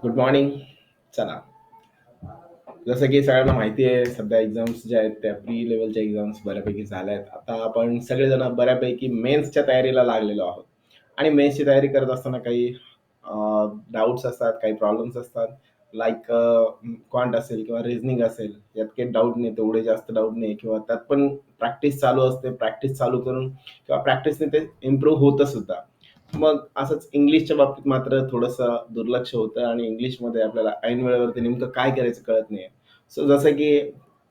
Good morning. चला, जसं की सगळ्यांना माहिती आहे, सध्या एक्झाम्स ज्या आहेत त्या प्री लेवलच्या एक्झाम्स बऱ्यापैकी झाल्या आहेत. आता आपण सगळेजण बऱ्यापैकी मेन्सच्या तयारीला लागलेलो आहोत आणि मेन्सची तयारी करत असताना काही डाउट्स असतात, काही प्रॉब्लेम्स असतात. लाईक क्वांट असेल किंवा रिझनिंग असेल, यात काही डाऊट नाही, तेवढे जास्त डाऊट नाही किंवा त्यात पण प्रॅक्टिस चालू असते. प्रॅक्टिस चालू करून किंवा प्रॅक्टिसने ते इम्प्रूव्ह होतं सुद्धा. मग असंच इंग्लिशच्या बाबतीत मात्र थोडंसं दुर्लक्ष होतं आणि इंग्लिशमध्ये आपल्याला ऐन वेळेवरती नेमकं काय करायचं कळत नाही. सो जसं की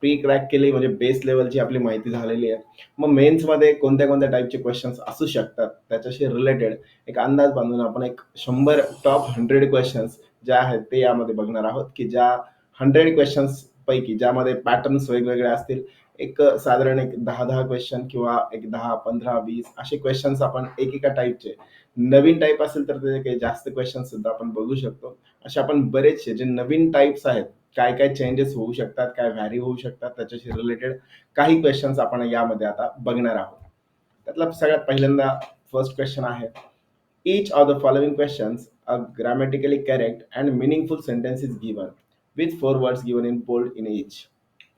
प्री क्रॅक केली म्हणजे बेस लेवलची आपली माहिती झालेली आहे. मग मेन्समध्ये कोणत्या-कोणत्या टाइपचे क्वेशन्स असू शकतात, त्याच्याशी रिलेटेड एक अंदाज बांधून आपण एक 100 टॉप 100 क्वेशन्स ज्या आहेत ते यामध्ये बघणार आहोत, की ज्या 100 क्वेशन्स पैकी ज्यामध्ये पॅटर्न्स वेगवेगळे असतील. एक साधारण एक 10-10 क्वेशन किंवा एक 10, 15, 20 असे क्वेशन्स आपण एकेका टाइपचे. नवीन टाइप असेल तर त्याचे काही जास्त क्वेशन्स सुद्धा आपण बघू शकतो. असे आपण बरेचसे जे नवीन टाइप्स आहेत, काय-काय चेंजेस होऊ शकतात, काय व्हॅरी होऊ शकतात, त्याच्याशी रिलेटेड काही क्वेशन्स आपण यामध्ये आता बघणार आहोत. त्यातला सगळ्यात पहिल्यांदा फर्स्ट क्वेशन आहे. Each of the following questions a grammatically correct and meaningful sentence is given with four words given in bold in each.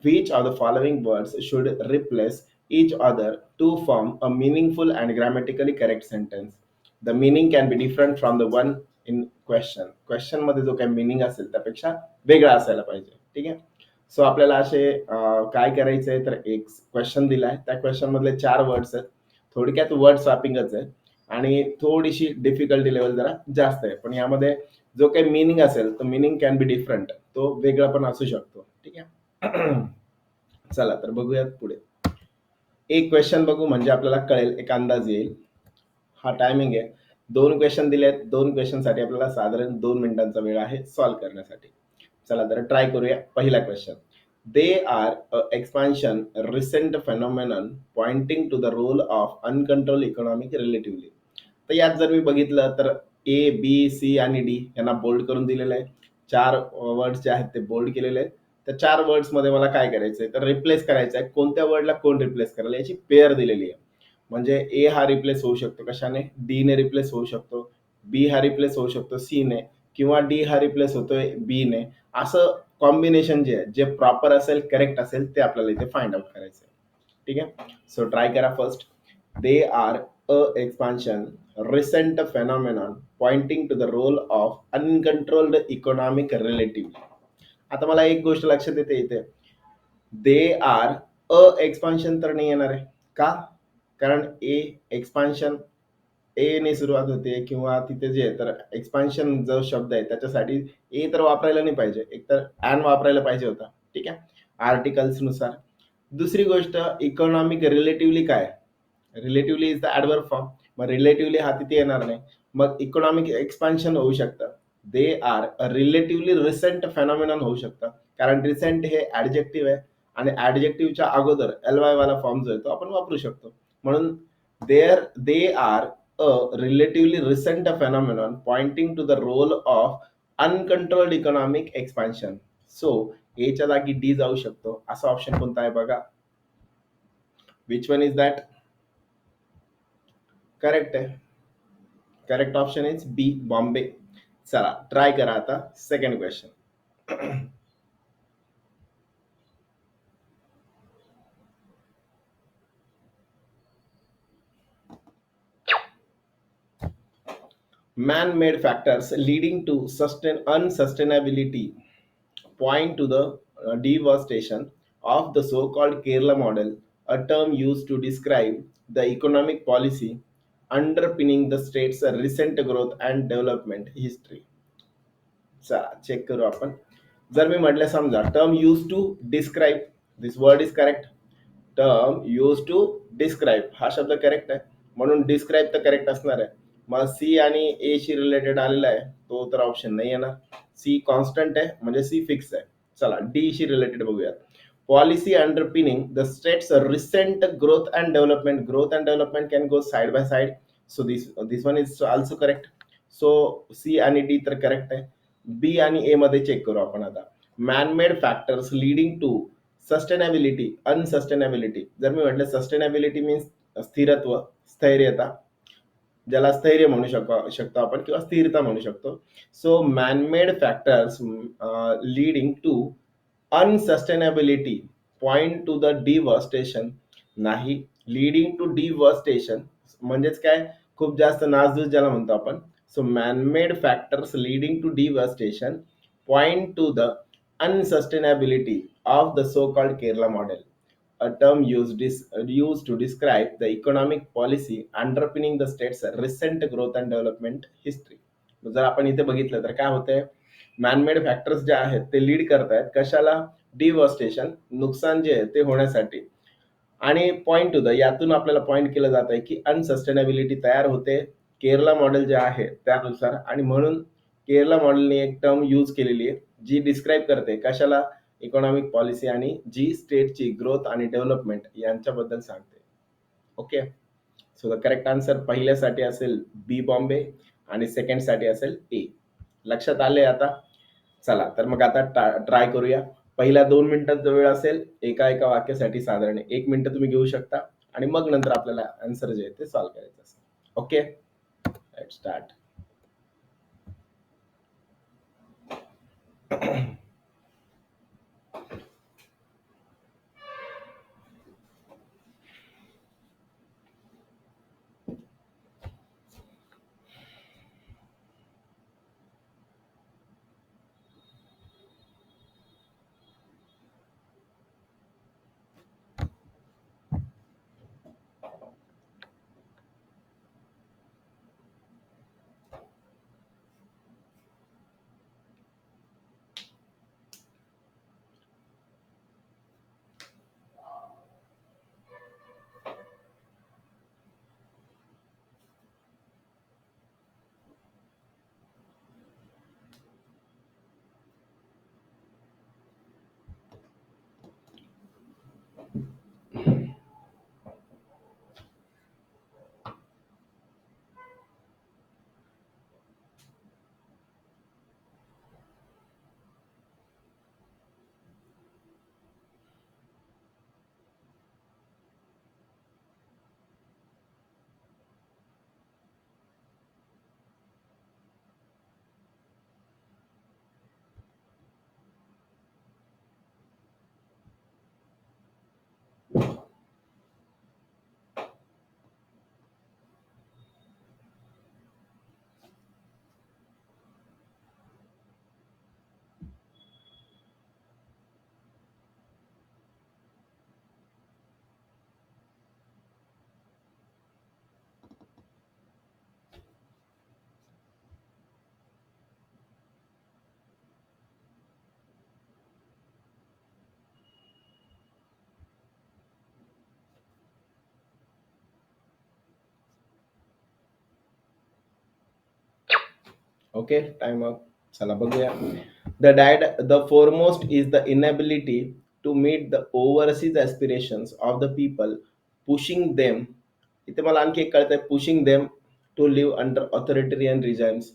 Which of the following words should replace each other to form a meaningful and grammatically correct sentence? The meaning can be different from the one in question. Question मध्ये जो काही meaning असेल त्यापेक्षा वेगळा असायला पाहिजे. ठीक आहे. सो आपल्याला असे काय करायचंय तर एक क्वेश्चन दिलाय, त्या क्वेश्चन मधले 4 वर्ड्स आहेत. थोडक्यात वर्ड स्वॅपिंगच आहे आणि थोडीशी डिफिकल्टी लेवल जरा जास्त आहे. पण यामध्ये जो काही मीनिंग असेल तो मीनिंग कॅन बी डिफरंट, तो वेगळा पण असू शकतो. ठीक आहे. चला तर बघूयात पुढे. एक क्वेश्चन बघू म्हणजे आपल्याला कळेल, एक अंदाज येईल. हा टायमिंग आहे. 2 क्वेश्चन दिले आहेत. 2 क्वेश्चनसाठी आपल्याला साधारण 2 मिनिटांचा वेळ आहे सॉल्व्ह करण्यासाठी. चला तर ट्राय करूया. पहिला question. They are a expansion recent phenomenon pointing to the role of uncontrol economic relatively. तर यात जर मी बघितलं तर ए, बी, सी आणि डी यांना बोल्ड करून दिलेलं आहे. 4 वर्ड्स जे आहेत ते बोल्ड केलेले आहेत. त्या 4 वर्ड्समध्ये मला काय करायचंय तर रिप्लेस करायचं आहे. कोणत्या वर्डला कोण रिप्लेस करायला याची पेअर दिलेली आहे. म्हणजे ए हा रिप्लेस होऊ शकतो कशाने? डी ने रिप्लेस होऊ शकतो. बी हा रिप्लेस होऊ शकतो सी ने किंवा डी हा रिप्लेस होतोय बी ने. असं कॉम्बिनेशन जे आहे, जे प्रॉपर असेल, करेक्ट असेल ते आपल्याला इथे फाइंड आउट करायचं आहे. ठीक आहे. सो ट्राय करा first. They are a expansion recent phenomenon pointing to the role of uncontrolled economic relative. आता मला एक गोष्ट लक्षात येते इथे. दे आर अ एक्सपान्शन तर नाही येणार आहे. का? कारण ए एक्सपान्शन ए ने सुरुवात होते किंवा तिथे जे आहे तर एक्सपान्शन जो शब्द आहे त्याच्यासाठी ए तर वापरायला नाही पाहिजे. एकतर ॲन वापरायला पाहिजे होता. ठीक आहे. आर्टिकल्स नुसार. दुसरी गोष्ट इकॉनॉमिक रिलेटिव्हली काय? Relatively is the adverb form. मग रिलेटिव्हली हा तिथे येणार नाही. मग इकॉनॉमिक एक्सपान्शन होऊ शकतं. दे are a relatively recent phenomenon होऊ शकतं. कारण रिसेंट हे ॲडजेक्टिव्ह आहे आणि ॲडजेक्टिव्हच्या अगोदर एल-वाय वाला फॉर्म जो आहे तो आपण वापरू शकतो. म्हणून they are a relatively recent phenomenon pointing to the role of uncontrolled economic expansion. So एच्या जागी डी जाऊ शकतो. असा ऑप्शन कोणता आहे बघा. Which one is that? Correct आहे. करेक्ट ऑप्शन इज बी, बॉम्बे. चला ट्राय करा आता second question. Man-made factors leading to unsustainability point to the devastation of the so-called Kerala model, a term used to describe the economic policy underpinning the state's recent growth and development history. चला check करू आपण. जर मी म्हटलं समजा term use to describe, this word is correct. Term use to describe हा शब्द correct आहे, म्हणून डिस्क्राईब तर करेक्ट असणार आहे. मग सी आणि ए शी रिलेटेड आलेला आहे तो तर ऑप्शन नाही येणार. सी कॉन्स्टंट आहे म्हणजे सी फिक्स आहे. चला डी शी रिलेटेड बघूयात. Policy underpinning the state's recent growth and development. Growth and development can go side by side. So this one is also correct. So C आणि D तर correct आहे. B आणि A मध्ये check करू आपण आता. Manmade factors leading to sustainability, unsustainability. जर मी म्हटलं सस्टेनेबिलिटी मीन्स स्थिरत्व, स्थैर्यता. ज्याला स्थैर्य म्हणू शकतो आपण किंवा स्थिरता म्हणू शकतो. So manmade factors leading to unsustainability point to the devastation नाही. लीडिंग टू डिव्हस्टेशन म्हणजेच काय, खूप जास्त नासधूस ज्याला म्हणतो आपण. So manmade factors leading to devastation point to the unsustainability of the so-called Kerala model, a term used to describe the economic policy underpinning the state's recent growth and development history. जर आपण इथे बघितलं तर काय होतंय, man-made factors जे आहेत ते लीड करतायत कशाला, डिव्हस्टेशन, नुकसान जे आहे ते होण्यासाठी. आणि पॉइंट टू द, यातून आपल्याला पॉइंट केलं जात आहे की अनसस्टेनेबिलिटी तयार होते केरला मॉडेल जे आहे त्यानुसार. आणि म्हणून केरला मॉडेलने एक टर्म यूज केलेली आहे जी डिस्क्राईब करते कशाला, इकॉनॉमिक पॉलिसी, आणि जी स्टेटची ग्रोथ आणि डेव्हलपमेंट यांच्याबद्दल सांगते. Okay. So the correct answer पहिल्यासाठी असेल बी बॉम्बे आणि सेकंड साठी असेल ए. लक्षात आले आता? चला तर मग आता ट्राय करूया. पहिल्या 2 मिनिटांचा वेळ असेल, एका एका वाक्यासाठी साधारण 1 मिनिट तुम्ही घेऊ शकता, आणि मग नंतर आपल्याला आन्सर जे आहे ते सॉल्व्ह करायचं असेल. Okay, let start. Okay, time up. चला बघूया. The foremost is the inability to meet the overseas aspirations of the people, pushing them. इथे मला आणखी एक कळतंय, pushing them to live under authoritarian regimes.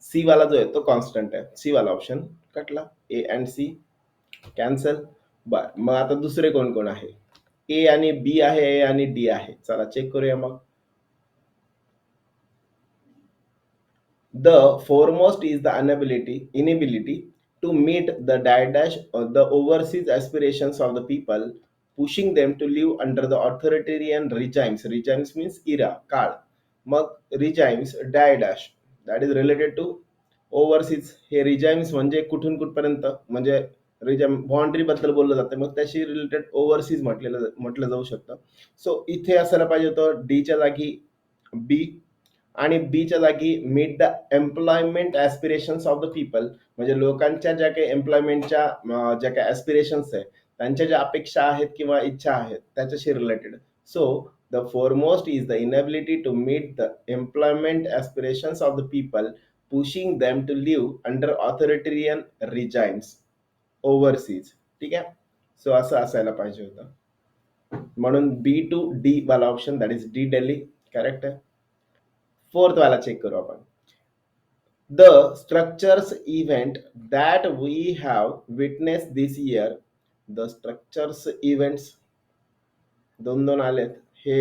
C वाला जो आहे तो कॉन्स्टंट आहे. सी वाला ऑप्शन कटला. A and C cancel. बर, मग आता दुसरे कोण कोण आहे? ए आणि बी आहे, ए आणि डी आहे. चला चेक करूया मग. The foremost is the inability to meet the overseas aspirations of the people, pushing them to live under the authoritarian regimes. Regimes means era, काळ. मग regimes dash that is related to overseas. हे regimes म्हणजे कुठून कुठपर्यंत, म्हणजे regime boundary बद्दल बोललं जातं, मग त्याशी रिलेटेड ओव्हरसीज म्हटलं जाऊ शकतं. सो इथे असायला पाहिजे होतं डीच्या जागी बी, आणि बीच्या जागी meet the employment aspirations of the people, म्हणजे लोकांच्या ज्या काही एम्प्लॉयमेंटच्या ज्या काही ऍस्पिरेशन्स आहेत, त्यांच्या ज्या अपेक्षा आहेत किंवा इच्छा आहेत त्याच्याशी related. So the foremost is the inability to meet the employment aspirations of the people, pushing them to live under authoritarian regimes overseas. ठीक आहे. सो असं असायला पाहिजे होतं. म्हणून बी टू डी वाला option, that is D Delhi, correct आहे. Fourth वाला चेक करू आपण. The structures event that we have witnessed this year, the structures events, दोन दोन आलेत, हे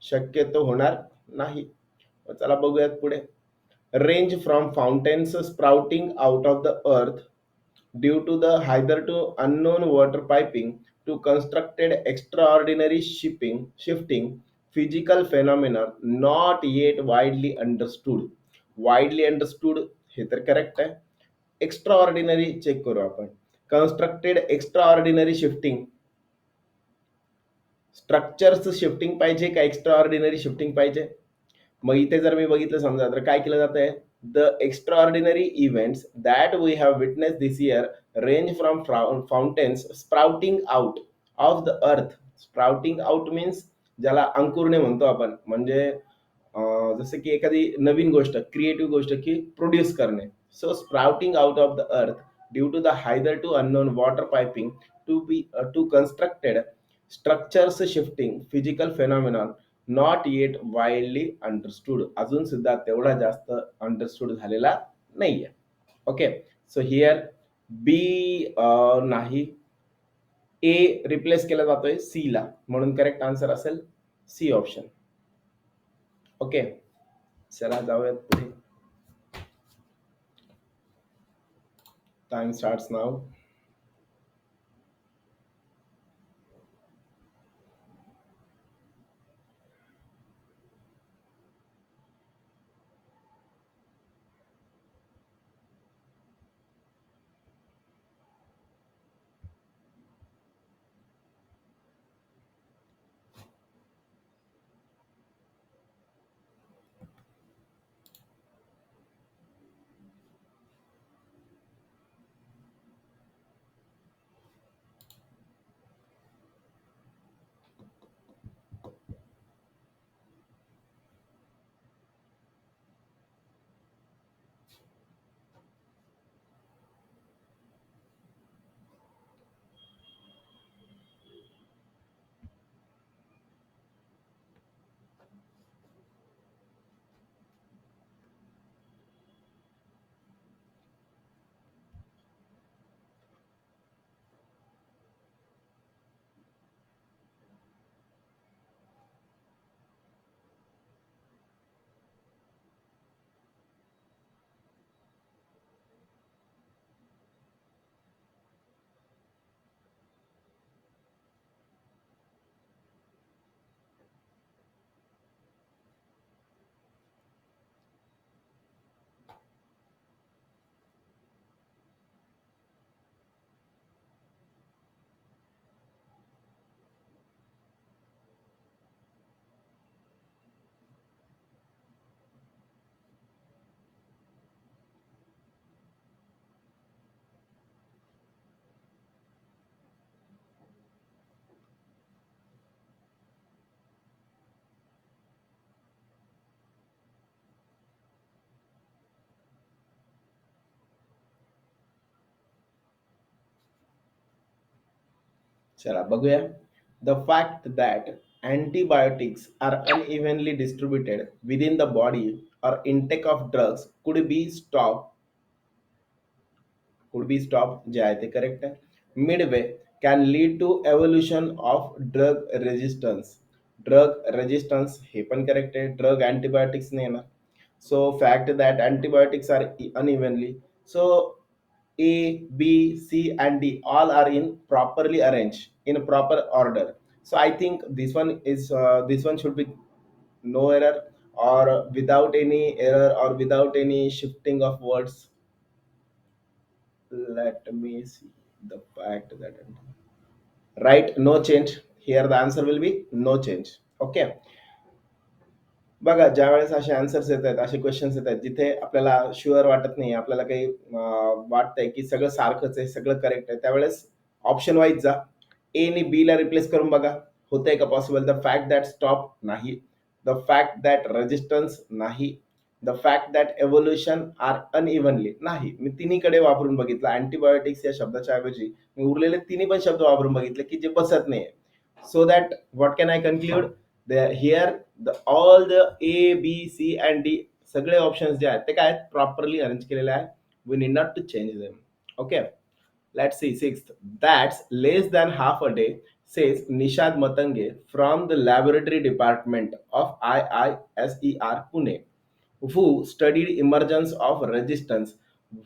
शक्यतो होणार नाही. चला बघूयात पुढे. Range from fountains sprouting out of the अर्थ due to the hitherto unknown water piping to constructed extraordinary shifting physical phenomena not yet widely understood. Widely understood हे तर करेक्ट आहे. एक्स्ट्राऑर्डिनरी चेक करू आपण. Constructed extraordinary shifting, structures shifting पाहिजे का extraordinary shifting पाहिजे? मग इथे जर मी बघितलं समजा तर काय केलं जात आहे, the extraordinary events that we have witness this year range from fountains sprouting out of the earth. Sprouting out means ज्याला अंकुरणे म्हणतो आपण, म्हणजे जसं की एखादी नवीन गोष्ट, क्रिएटिव्ह गोष्ट की प्रोड्यूस करणे. So sprouting out of the earth due to the either to unknown water piping to constructed structures shifting physical phenomenon not yet widely understood. अजून सुद्धा तेवढा जास्त अंडरस्टूड झालेला नाहीये. ओके, सो हिअर बी नाही, ए रिप्लेस केला जातोय सी ला, म्हणून करेक्ट आन्सर असेल सी ऑप्शन. ओके, चला जाऊयात पुढे. टाइम स्टार्ट्स नाव. चला बघूया. The fact that antibiotics are unevenly distributed within the body or intake of drugs could be stopped जे आहे ते करेक्ट आहे. Midway can lead to evolution of drug resistance. Drug resistance हे पण करेक्ट आहे, drug antibiotics नाही येणार. So fact that antibiotics are unevenly. So A, B, C, and D all are in properly arranged in a proper order. So I think this one should be no error, or without any error, or without any shifting of words. Let me see the fact that right, no change. Here the answer will be no change. Okay. बघा, ज्यावेळेस असे answers येत आहेत, असे questions येत आहेत जिथे आपल्याला शुअर वाटत नाही, आपल्याला काही वाटतंय की सगळं सारखंच आहे, सगळं करेक्ट आहे, त्यावेळेस ऑप्शन वाईज जा. ए आणि बी ला रिप्लेस करून बघा, होतंय का possible. The fact that stop नाही, द फॅक्ट दॅट रेजिस्टन्स नाही, the fact that evolution are unevenly नाही. मी तिन्हीकडे वापरून बघितलं. अँटीबायोटिक्स या शब्दाच्या ऐवजी मी उरलेले तिन्ही पण शब्द वापरून बघितले की जे बसत नाही. So that what can I conclude, here all the A B C and D सगळे ऑप्शन्स जे आहेत ते काय आहेत, प्रॉपरली अरेंज केलेले आहेत. We need not to change them. Okay, let's see sixth. That's less than half a day says Nishad Matange from the laboratory department of IISER Pune. who studied emergence of resistance.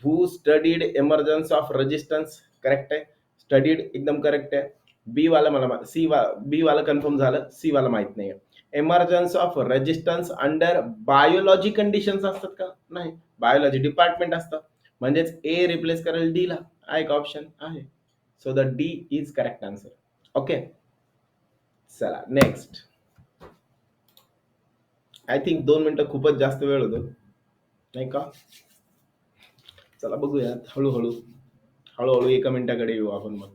who studied emergence of resistance correct आहे. Studied एकदम correct आहे. बी वाला मला C वा बी वाला confirm झालं, C वाला माहित नाही. Emergence of resistance under biology conditions असतात का? नाही, बायोलॉजी डिपार्टमेंट असतं. म्हणजेच ए रिप्लेस करेल डी ला, हा एक ऑप्शन आहे. So the D is correct answer. Okay, चला नेक्स्ट. आय थिंक 2 मिनिटं खूपच जास्त वेळ होतो नाही का? चला बघूयात हळूहळू हळूहळू 1 मिनिटाकडे येऊ आपण मग.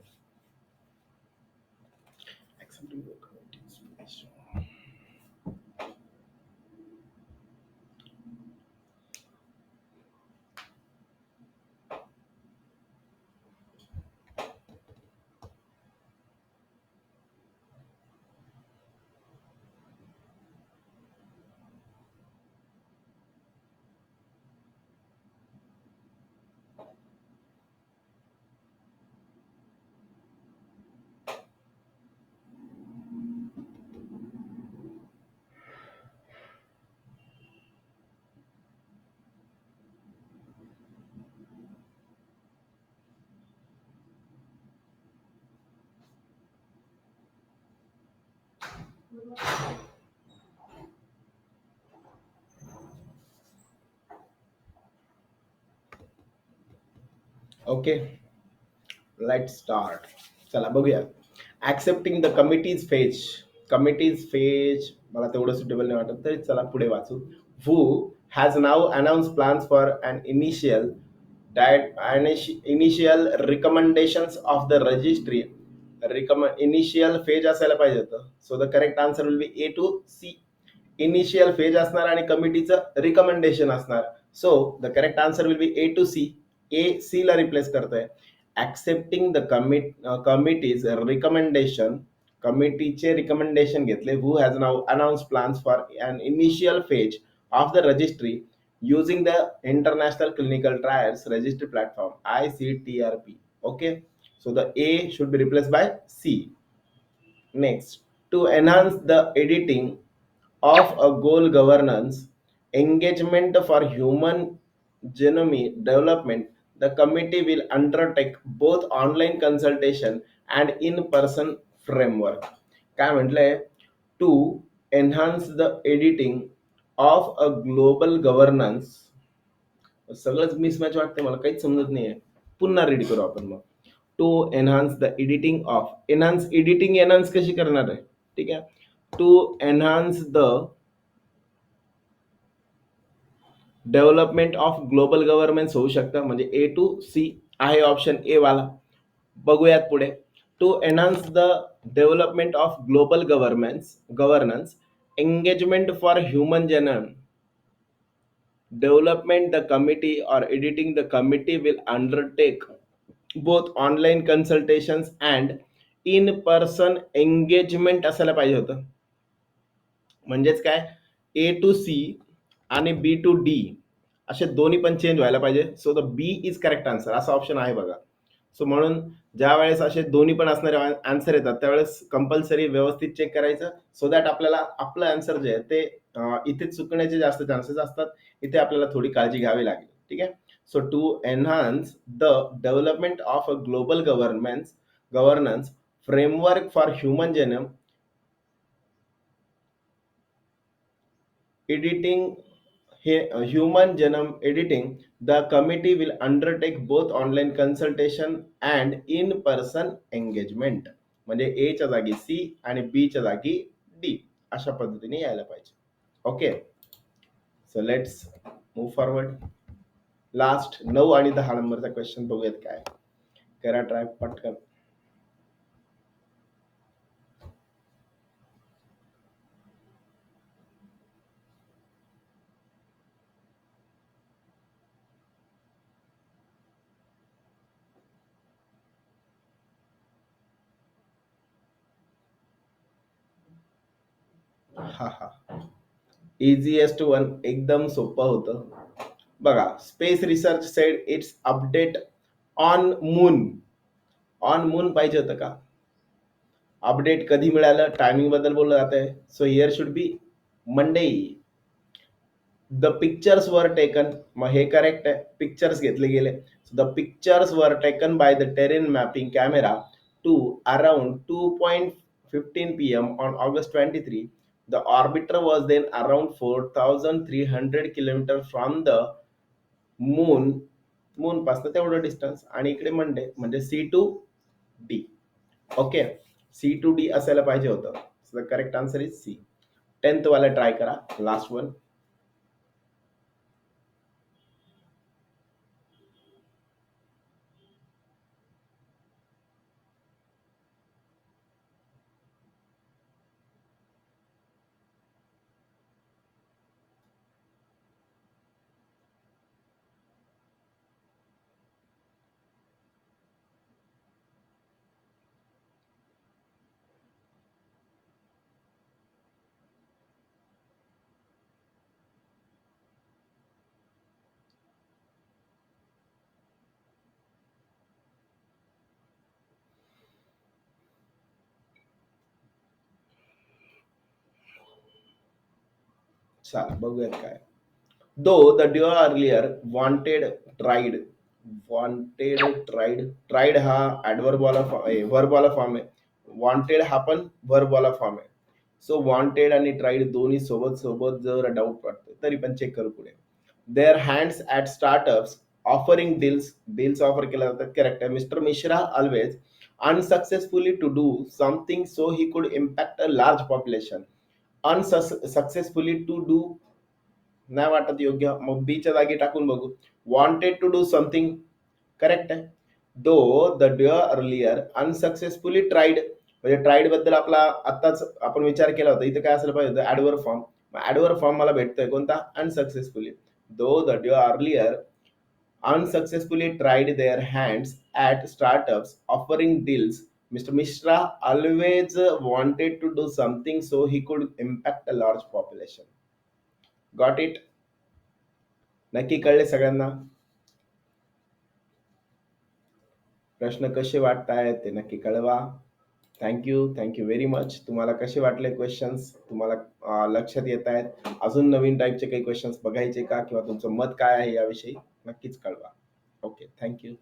Okay, let start. चला बघूया. ऍक्सेप्टिंग द कमिटीज फेज मला तेवढं सुटेबल नाही वाटत, तरी चला पुढे वाचू. Who has now announce plans for an initial recommendations of the registry. Initial phase असायला पाहिजे होतं. So the correct answer will be A to C. Initial phase असणार आणि कमिटीचं रिकमेंडेशन असणार. So the correct answer will be A to C. A C ला replace करतोय. Accepting the committee's recommendation, कमिटीचे रिकमेंडेशन घेतले. Who has now announce plans for an initial phase of the registry using the international clinical trials registry platform ICTRP. Okay, so the A should be replaced by C. Next, to enhance the editing of a goal governance engagement for human genome development, the committee will undertake both online consultation and in-person framework. काय म्हटलंय? To enhance the editing of a global governance. सगळंच mismatch वाटते मला, काहीच समजत नाहीये. पुन्हा read करू आपण मग. To enhance the editing of, enhance कशी करणार आहे? ठीक आहे. To enhance the development of global governance होऊ शकतं, म्हणजे ए टू सी आहे ऑप्शन ए वाला. बघूयात पुढे. To enhance the development of global governance engagement for human genome development, the committee or editing the committee will undertake both online consultations and in person engagement असायला पाहिजे होतं. म्हणजेच काय, ए to C आणि बी to D असे दोन्ही पण change व्हायला पाहिजे. So the B is correct answer असा ऑप्शन आहे बघा. सो म्हणून ज्या वेळेस असे दोन्ही पण असणारे आन्सर येतात त्यावेळेस कंपल्सरी व्यवस्थित चेक करायचं, सो दॅट आपल्याला आपलं आन्सर जे आहे ते इथे चुकण्याचे जास्त चान्सेस असतात. इथे आपल्याला थोडी काळजी घ्यावी लागेल. ठीक आहे. So to enhance the development of a global governance framework for human genome editing, human genome editing, the committee will undertake both online consultation and in person engagement. म्हणजे ए च्या जागी सी आणि बी च्या जागी डी अशा पद्धतीने यायला पाहिजे. Okay, so let's move forward. Last 9 आणि 10 नंबरचा क्वेश्चन बघूयात काय. करा ट्राय पटकन. हा हा, इझीएस्ट वन एकदम सोपं होतं बघा. Space research sed it's update on moon. On moon पाहिजे होतं का? अपडेट कधी मिळालं, टायमिंग बद्दल बोललं जात आहे. So here should be Monday. The pictures were taken, मग हे करेक्ट आहे, पिक्चर्स घेतले गेले. The pictures were taken by the terrain mapping camera to around 2:15 p.m. on August 23. The orbiter was then around 4,300 kilometer from the moon, moon पासून तेवढं distance, आणि इकडे Monday म्हणजे C to D. Okay, C to D असायला पाहिजे होतं. The correct answer is C. 10th वाला try करा, लास्ट वन. चला बघूयात काय. Though the duo earlier tried हा adverb वाला verb वाला फॉर्म आहे. Wanted हा पण verb वाला फॉर्म आहे. सो वॉन्टेड आणि ट्राईड दोन्ही सोबत सोबत जर डाऊट वाटतो तरी पण चेक करू पुढे. Their hands at startups offering deals offer केला जातात, करेक्ट आहे. Mister Mishra always unsuccessfully to do something so he could impact a large population. Unsuccessfully to do नाही वाटत योग्य, मग बीच्या जागी टाकून बघू. Wanted to do something, correct आहे. Though the duo earlier unsuccessfully tried, म्हणजे ट्राईड बद्दल आपला आत्ताच आपण विचार केला होता, इथे काय असलं पाहिजे होतं, ऍडवर फॉर्म. ऍडवर फॉर्म मला भेटतोय कोणता, unsuccessfully. Though the duo earlier unsuccessfully tried their hands at startups offering deals, Mr. Mishra always wanted to do something so he could impact a large population. Got it? नक्की कळले सगळ्यांना? प्रश्न कसे वाटतायत ते नक्की कळवा. Thank you very much. तुम्हाला कसे वाटले क्वेश्चन्स, तुम्हाला लक्षात येत आहेत? अजून नवीन टाईपचे काही क्वेश्चन्स बघायचे का, किंवा तुमचं मत काय आहे याविषयी नक्कीच कळवा. Okay, thank you.